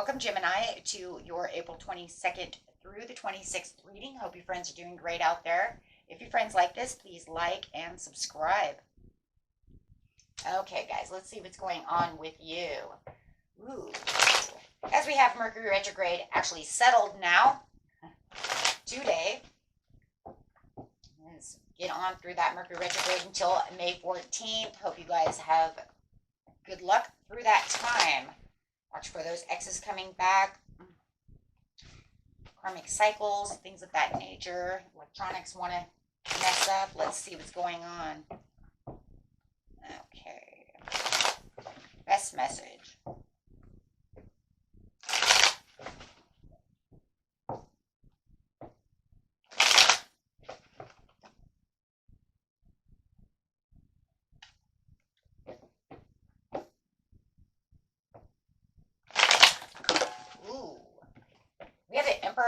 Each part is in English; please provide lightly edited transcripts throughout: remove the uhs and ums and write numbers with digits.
Welcome, Gemini, to your April 22nd through the 26th reading. Hope you friends are doing great out there. If your friends like this, please like and subscribe. Okay, guys, let's see what's going on with you. Ooh. As we have Mercury retrograde actually settled now today. Let's get on through that Mercury retrograde until May 14th. Hope you guys have good luck through that time. Watch for those exes coming back. Karmic cycles, things of that nature. Electronics want to mess up. Let's see what's going on. Okay. Best message.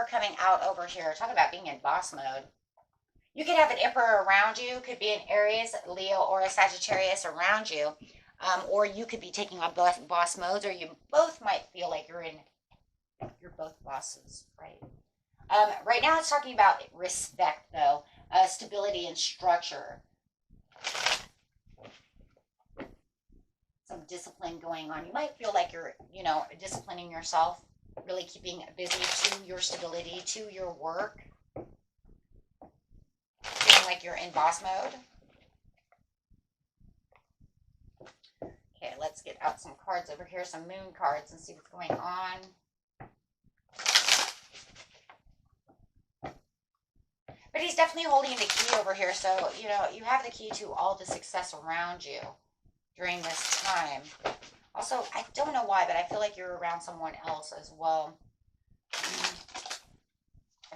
Coming out over here. Talk about being in boss mode. You could have an emperor around you. Could be an Aries, Leo, or a Sagittarius around you. Or you could be taking on boss modes, or you both might feel like you're both bosses, right? Right now it's talking about respect, though. Stability and structure. Some discipline going on. You might feel like you're, disciplining yourself. Really keeping busy to your stability, to your work. Feeling like you're in boss mode. Okay, let's get out some cards over here, some moon cards, and see what's going on. But he's definitely holding the key over here, so, you have the key to all the success around you during this time. Also, I don't know why, but I feel like you're around someone else as well.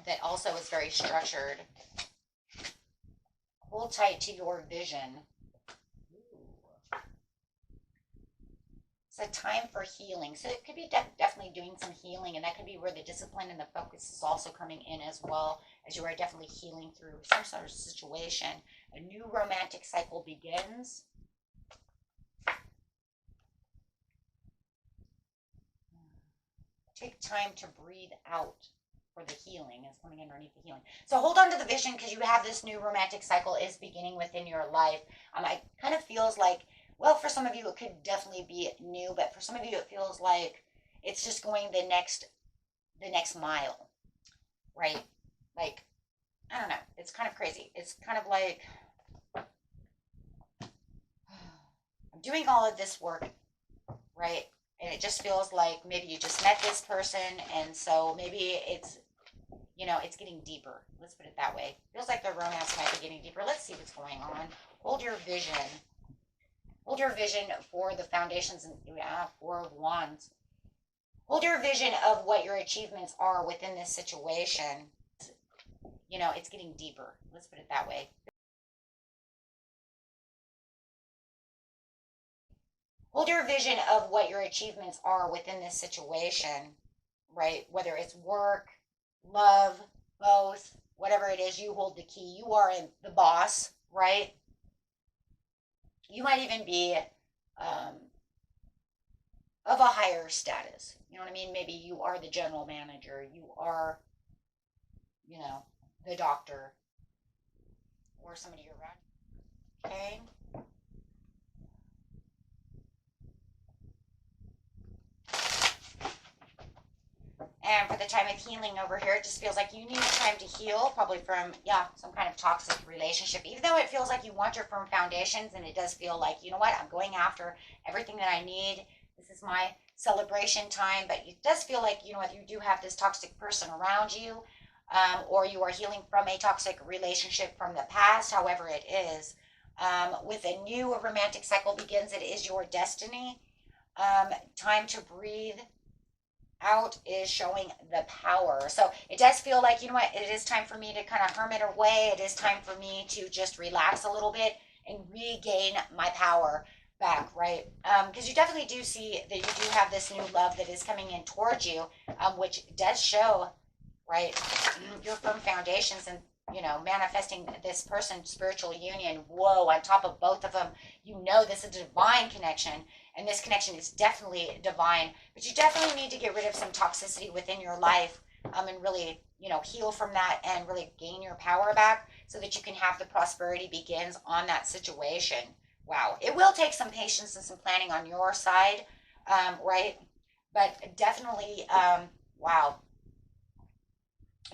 That also is very structured. Hold tight to your vision. It's a time for healing. So it could be definitely doing some healing, and that could be where the discipline and the focus is also coming in as well, as you are definitely healing through some sort of situation. A new romantic cycle begins. Take time to breathe out for the healing is coming underneath the healing. So hold on to the vision, because you have this new romantic cycle is beginning within your life. It kind of feels like, well, for some of you it could definitely be new, but for some of you it feels like it's just going the next mile, right? Like, I don't know. It's kind of crazy. It's kind of like I'm doing all of this work, right? And it just feels like maybe you just met this person, and so maybe it's, it's getting deeper. Let's put it that way. Feels like the romance might be getting deeper. Let's see what's going on. Hold your vision. Hold your vision for the foundations and Four of Wands. Hold your vision of what your achievements are within this situation. It's getting deeper. Let's put it that way. Hold your vision of what your achievements are within this situation, right? Whether it's work, love, both, whatever it is, you hold the key. You are the boss, right? You might even be of a higher status. You know what I mean? Maybe you are the general manager. You are, the doctor, or somebody around. Okay. And for the time of healing over here, it just feels like you need time to heal, probably from, some kind of toxic relationship. Even though it feels like you want your firm foundations, and it does feel like, you know what, I'm going after everything that I need. This is my celebration time. But it does feel like, if you do have this toxic person around you, or you are healing from a toxic relationship from the past, however it is, with a new romantic cycle begins, it is your destiny. Time to breathe out is showing the power. So it does feel like, it is time for me to kind of hermit away. It is time for me to just relax a little bit and regain my power back, right? Because you definitely do see that you do have this new love that is coming in towards you, which does show, right, your firm foundations. And you know, manifesting this person's spiritual union. Whoa, on top of both of them, you know this is a divine connection, and this connection is definitely divine. But you definitely need to get rid of some toxicity within your life, and really, you know, heal from that and really gain your power back so that you can have the prosperity begins on that situation. Wow, it will take some patience and some planning on your side, right? But definitely, wow,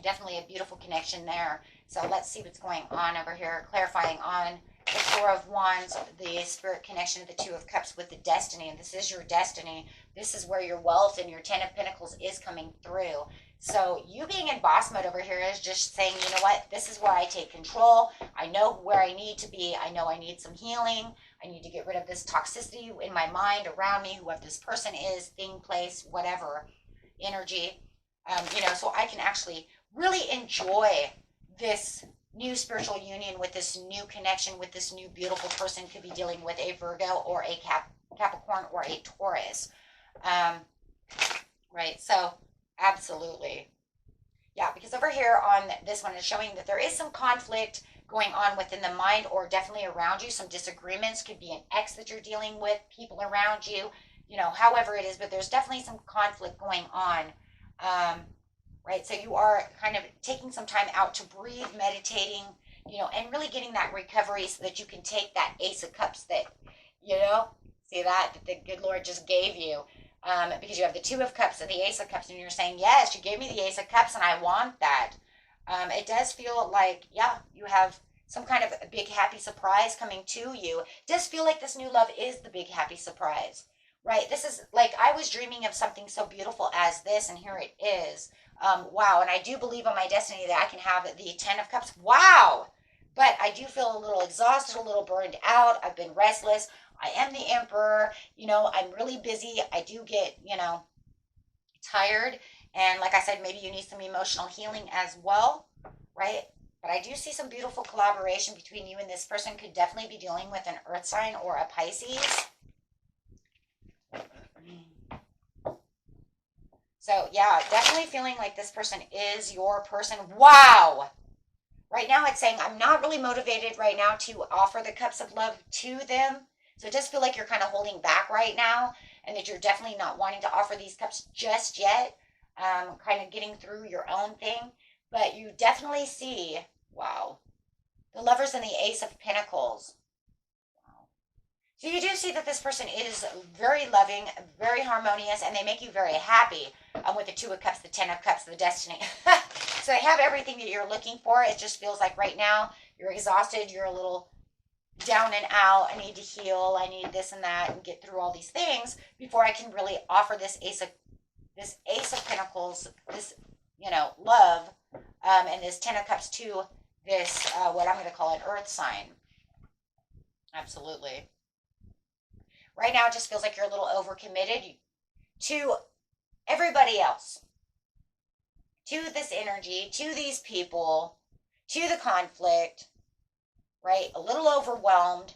definitely a beautiful connection there. So let's see what's going on over here. Clarifying on the Four of Wands, the spirit connection of the Two of Cups with the destiny. And this is your destiny. This is where your wealth and your Ten of Pentacles is coming through. So you being in boss mode over here is just saying, you know what, this is where I take control. I know where I need to be. I know I need some healing. I need to get rid of this toxicity in my mind, around me, whoever this person is, thing, place, whatever, energy. You know, so I can actually really enjoy this new spiritual union with this new connection with this new beautiful person. Could be dealing with a Virgo or a Capricorn or a Taurus. Right, so absolutely. Yeah, because over here on this one is showing that there is some conflict going on within the mind or definitely around you. Some disagreements. Could be an ex that you're dealing with, people around you, you know, however it is, but there's definitely some conflict going on. Right, so you are kind of taking some time out to breathe, meditating, you know, and really getting that recovery so that you can take that Ace of Cups that, you know, see that the good Lord just gave you. Because you have the Two of Cups and the Ace of Cups, and you're saying, yes, you gave me the Ace of Cups, and I want that. It does feel like, yeah, you have some kind of a big happy surprise coming to you. It does feel like this new love is the big happy surprise, right? This is like, I was dreaming of something so beautiful as this, and here it is. Wow, and I do believe on my destiny that I can have the Ten of Cups. Wow! But I do feel a little exhausted, a little burned out. I've been restless. I am the Emperor. You know, I'm really busy. I do get, you know, tired. And like I said, maybe you need some emotional healing as well, right? But I do see some beautiful collaboration between you and this person. Could definitely be dealing with an Earth sign or a Pisces. So yeah, definitely feeling like this person is your person. Wow! Right now it's saying I'm not really motivated right now to offer the cups of love to them. So it does feel like you're kind of holding back right now and that you're definitely not wanting to offer these cups just yet. Kind of getting through your own thing. But you definitely see, wow, the Lovers and the Ace of Pentacles. So you do see that this person is very loving, very harmonious, and they make you very happy with the Two of Cups, the Ten of Cups, the Destiny. So they have everything that you're looking for. It just feels like right now you're exhausted, you're a little down and out. I need to heal, I need this and that, and get through all these things before I can really offer this Ace of Pentacles, this, you know, love, and this Ten of Cups to this, what I'm going to call an Earth sign. Absolutely. Right now, it just feels like you're a little overcommitted to everybody else, to this energy, to these people, to the conflict, right? A little overwhelmed,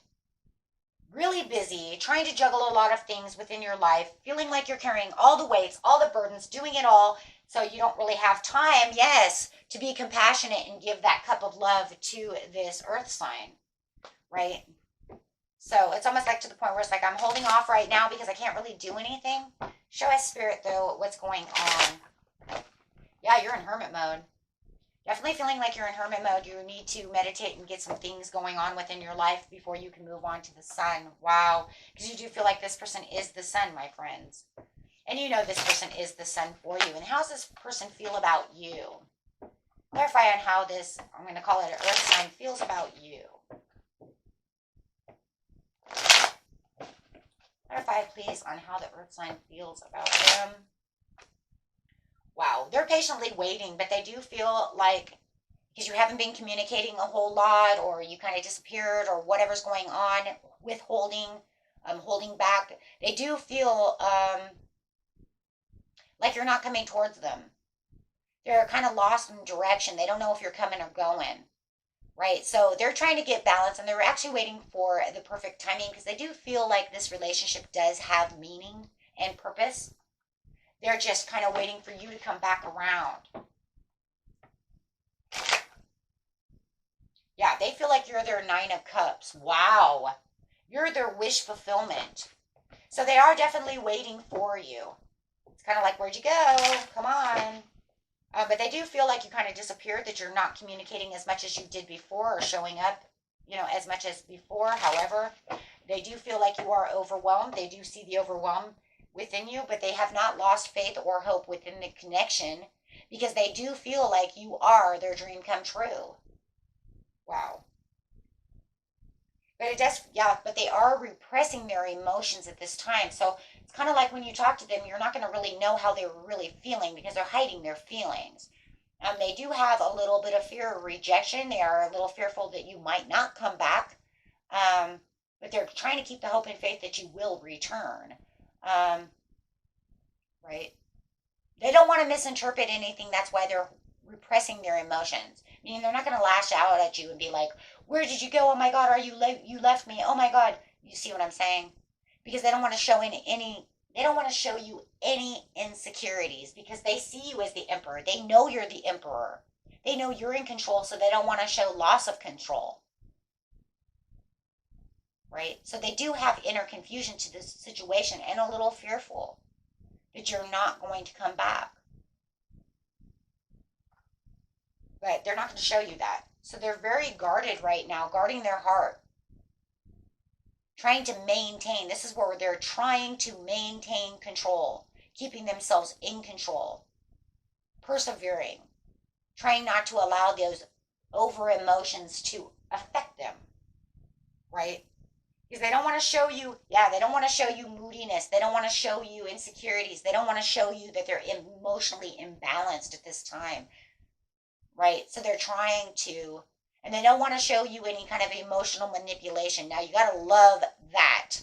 really busy, trying to juggle a lot of things within your life, feeling like you're carrying all the weights, all the burdens, doing it all, so you don't really have time, yes, to be compassionate and give that cup of love to this Earth sign, right? So it's almost like to the point where it's like I'm holding off right now because I can't really do anything. Show us, Spirit, though, what's going on. Yeah, you're in hermit mode. Definitely feeling like you're in hermit mode. You need to meditate and get some things going on within your life before you can move on to the sun. Wow. Because you do feel like this person is the sun, my friends. And you know this person is the sun for you. And how's this person feel about you? Clarify on how this, I'm going to call it an Earth sign, feels about you. Clarify, please, on how the Earth sign feels about them. Wow, they're patiently waiting, but they do feel like, because you haven't been communicating a whole lot, or you kind of disappeared, or whatever's going on, withholding, holding back, they do feel like you're not coming towards them. They're kind of lost in direction. They don't know if you're coming or going. Right, so they're trying to get balance, and they're actually waiting for the perfect timing because they do feel like this relationship does have meaning and purpose. They're just kind of waiting for you to come back around. Yeah, they feel like you're their Nine of Cups. Wow. You're their wish fulfillment. So they are definitely waiting for you. It's kind of like, where'd you go? Come on. But they do feel like you kind of disappeared, that you're not communicating as much as you did before or showing up, as much as before. However, they do feel like you are overwhelmed. They do see the overwhelm within you, but they have not lost faith or hope within the connection because they do feel like you are their dream come true. Wow. But it does, yeah, but they are repressing their emotions at this time. So it's kind of like when you talk to them, you're not going to really know how they're really feeling because they're hiding their feelings. They do have a little bit of fear of rejection. They are a little fearful that you might not come back. But they're trying to keep the hope and faith that you will return. Right? They don't want to misinterpret anything. That's why they're repressing their emotions. Meaning they're not going to lash out at you and be like, "Where did you go? Oh my God, you left me? Oh my God." You see what I'm saying? Because they don't want to show they don't want to show you any insecurities because they see you as the emperor. They know you're the emperor. They know you're in control, so they don't want to show loss of control. Right? So they do have inner confusion to this situation and a little fearful that you're not going to come back. But they're not going to show you that. So they're very guarded right now, guarding their heart. Trying to maintain. This is where they're trying to maintain control, keeping themselves in control, persevering, trying not to allow those over emotions to affect them, right? Because they don't want to show you, they don't want to show you moodiness. They don't want to show you insecurities. They don't want to show you that they're emotionally imbalanced at this time, right? So they're trying to, and they don't want to show you any kind of emotional manipulation. Now, you got to love that.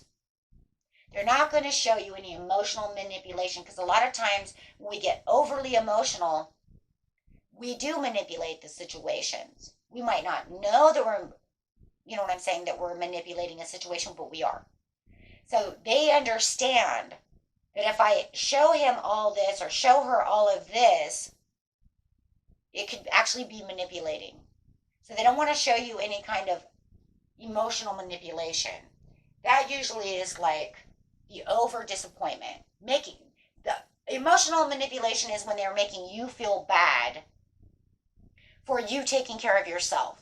They're not going to show you any emotional manipulation because a lot of times when we get overly emotional, we do manipulate the situations. We might not know that we're, what I'm saying, that we're manipulating a situation, but we are. So they understand that if I show him all this or show her all of this, it could actually be manipulating. So they don't want to show you any kind of emotional manipulation. That usually is like the over disappointment. Making the emotional manipulation is when they're making you feel bad for you taking care of yourself.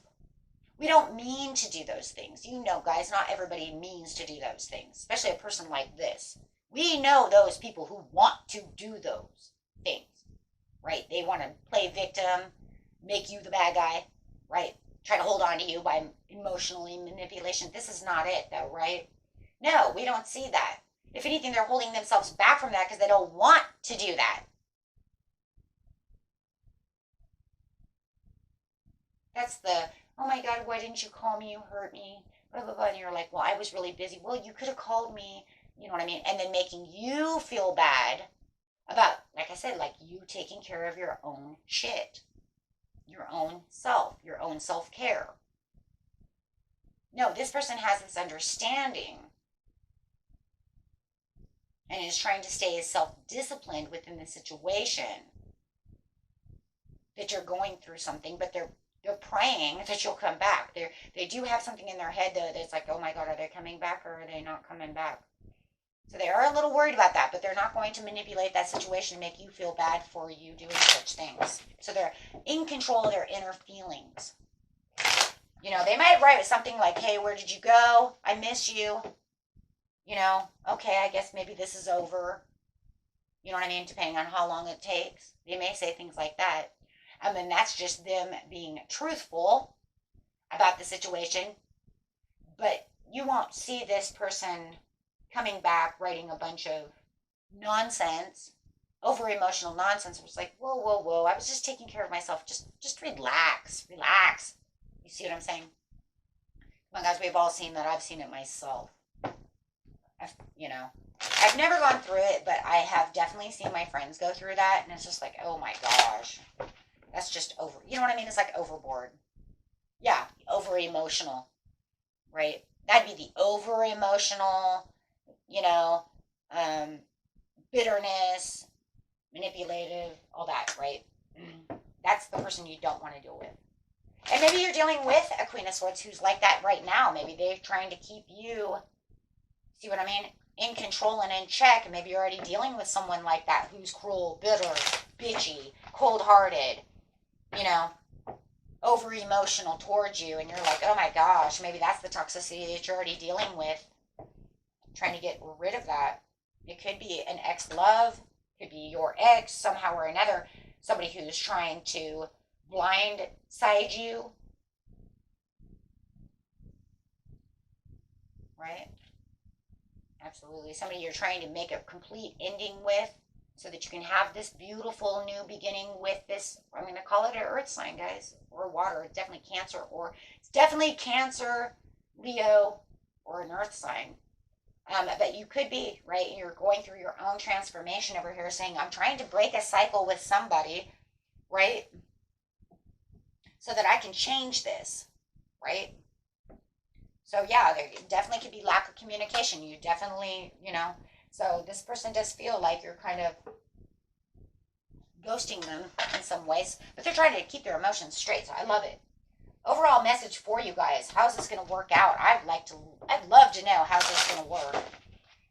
We don't mean to do those things. Guys, not everybody means to do those things, especially a person like this. We know those people who want to do those things, right? They want to play victim, make you the bad guy, right? Try to hold on to you by emotionally manipulation. This is not it, though, right? No, we don't see that. If anything, they're holding themselves back from that because they don't want to do that. That's the, "Oh my God, why didn't you call me? You hurt me." Blah, blah, blah. And you're like, "Well, I was really busy." Well, you could have called me. You know what I mean? And then making you feel bad about, like I said, like you taking care of your own shit. Your own self-care. No, this person has this understanding and is trying to stay as self-disciplined within the situation that you're going through something, but they're praying that you'll come back. They do have something in their head though that's like, "Oh my God, are they coming back or are they not coming back?" So they are a little worried about that, but they're not going to manipulate that situation, make you feel bad for you doing such things. So they're in control of their inner feelings. They might write something like, "Hey, where did you go? I miss you." Okay, I guess maybe this is over. You know what I mean? Depending on how long it takes. They may say things like that. And then that's just them being truthful about the situation. But you won't see this person coming back writing a bunch of nonsense, over emotional nonsense. It was like, whoa, whoa, whoa. I was just taking care of myself. Just relax. You see what I'm saying? Come on, guys, we've all seen that. I've seen it myself. I've never gone through it, but I have definitely seen my friends go through that. And it's just like, oh my gosh, that's just over. You know what I mean? It's like overboard. Yeah, over emotional, right? That'd be the over emotional, bitterness, manipulative, all that, right? That's the person you don't want to deal with. And maybe you're dealing with a Queen of Swords who's like that right now. Maybe they're trying to keep you, see what I mean, in control and in check. And maybe you're already dealing with someone like that who's cruel, bitter, bitchy, cold-hearted, you know, over-emotional towards you. And you're like, oh my gosh, maybe that's the toxicity that you're already dealing with. Trying to get rid of that. It could be an ex-love, could be your ex somehow or another, somebody who's trying to blindside you, right? Absolutely. Somebody you're trying to make a complete ending with so that you can have this beautiful new beginning with this, I'm going to call it an earth sign, guys, or water. It's definitely Cancer, or it's definitely Cancer, Leo, or an earth sign. But you could be, right, you're going through your own transformation over here saying, I'm trying to break a cycle with somebody, right, so that I can change this, right? So yeah, there definitely could be lack of communication. You definitely, so this person does feel like you're kind of ghosting them in some ways, but they're trying to keep their emotions straight, so I love it. Overall message for you guys, how's this going to work out? I'd love to know how's this going to work.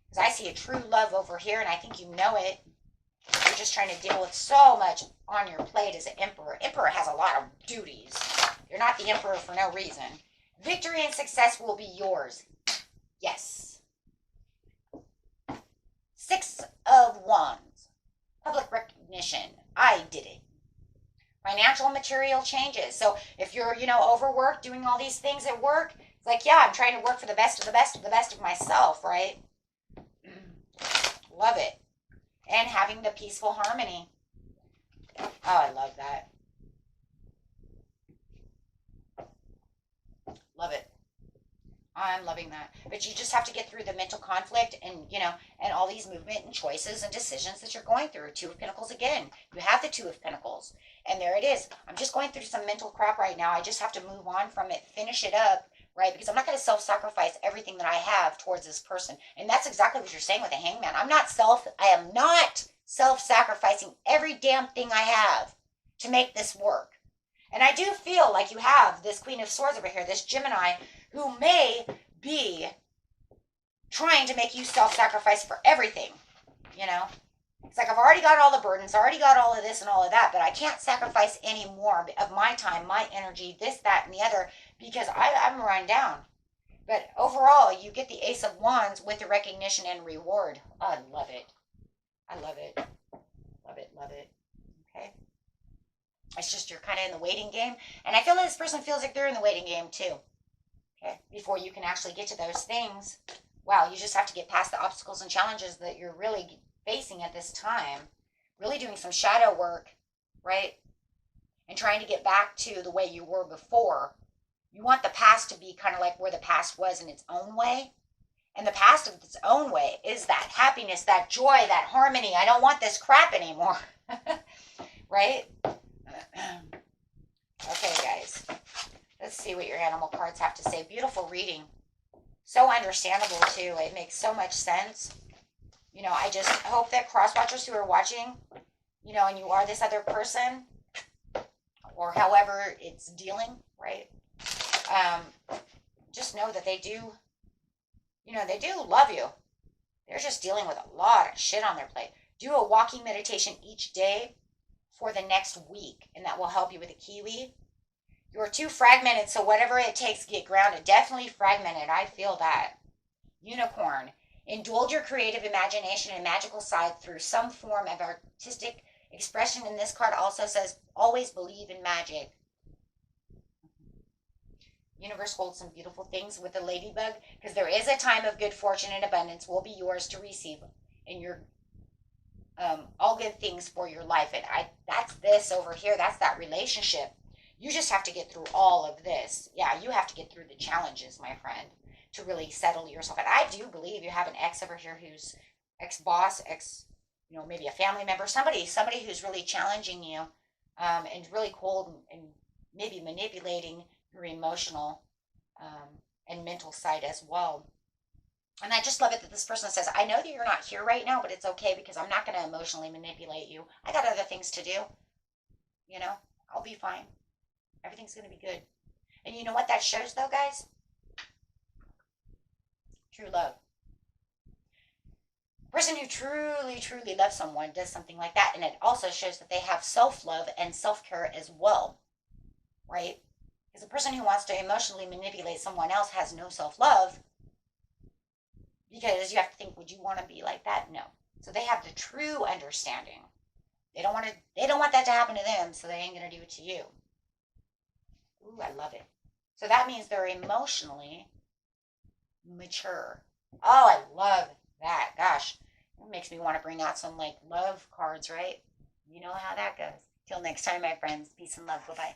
Because I see a true love over here, and I think you know it. You're just trying to deal with so much on your plate as an emperor. Emperor has a lot of duties. You're not the emperor for no reason. Victory and success will be yours. Yes. 6 of Wands. Public recognition. I did it. Financial and material changes. So if you're, overworked, doing all these things at work, it's like, yeah, I'm trying to work for the best of the best of the best of myself, right? Love it. And having the peaceful harmony. Oh, I love that. Love it. I'm loving that. But you just have to get through the mental conflict and, and all these movement and choices and decisions that you're going through. 2 of Pentacles again. You have the 2 of Pentacles. And there it is. I'm just going through some mental crap right now. I just have to move on from it, finish it up, right? Because I'm not going to self-sacrifice everything that I have towards this person. And that's exactly what you're saying with the Hangman. I am not self-sacrificing every damn thing I have to make this work. And I do feel like you have this Queen of Swords over here, this Gemini, who may be trying to make you self-sacrifice for everything, It's like, I've already got all the burdens, already got all of this and all of that, but I can't sacrifice any more of my time, my energy, this, that, and the other, because I'm run down. But overall, you get the Ace of Wands with the recognition and reward. Oh, I love it. I love it. Love it, love it. Okay. It's just you're kind of in the waiting game. And I feel like this person feels like they're in the waiting game too. Okay. Before you can actually get to those things. Wow, you just have to get past the obstacles and challenges that you're really facing at this time. Really doing some shadow work, right? And trying to get back to the way you were before. You want the past to be kind of like where the past was in its own way. And the past of its own way is that happiness, that joy, that harmony. I don't want this crap anymore. Right? Okay, guys. Let's see what your animal cards have to say. Beautiful reading. So understandable, too. It makes so much sense. I just hope that cross-watchers who are watching, and you are this other person, or however it's dealing, right? Just know that they do, they do love you. They're just dealing with a lot of shit on their plate. Do a walking meditation each day for the next week, and that will help you with the kiwi. You're too fragmented, so whatever it takes to get grounded, definitely fragmented. I feel that. Unicorn. Indulge your creative imagination and magical side through some form of artistic expression. And this card also says, always believe in magic. Universe holds some beautiful things with the ladybug, because there is a time of good fortune and abundance will be yours to receive in your all good things for your life. And that's this over here. That's that relationship. You just have to get through all of this. Yeah, you have to get through the challenges, my friend, to really settle yourself. And I do believe you have an ex over here who's ex-boss, maybe a family member, somebody who's really challenging you, and really cold and maybe manipulating your emotional and mental side as well. And I just love it that this person says, I know that you're not here right now, but it's okay because I'm not going to emotionally manipulate you. I got other things to do. I'll be fine. Everything's going to be good. And you know what that shows, though, guys? True love. A person who truly, truly loves someone does something like that. And it also shows that they have self love and self care as well, right? Because a person who wants to emotionally manipulate someone else has no self love. Because you have to think, would you want to be like that? No. So they have the true understanding. They don't want that to happen to them, so they ain't gonna do it to you. Ooh, I love it. So that means they're emotionally mature. Oh, I love that. Gosh, it makes me want to bring out some like love cards, right? You know how that goes. Till next time, my friends. Peace and love. Bye bye.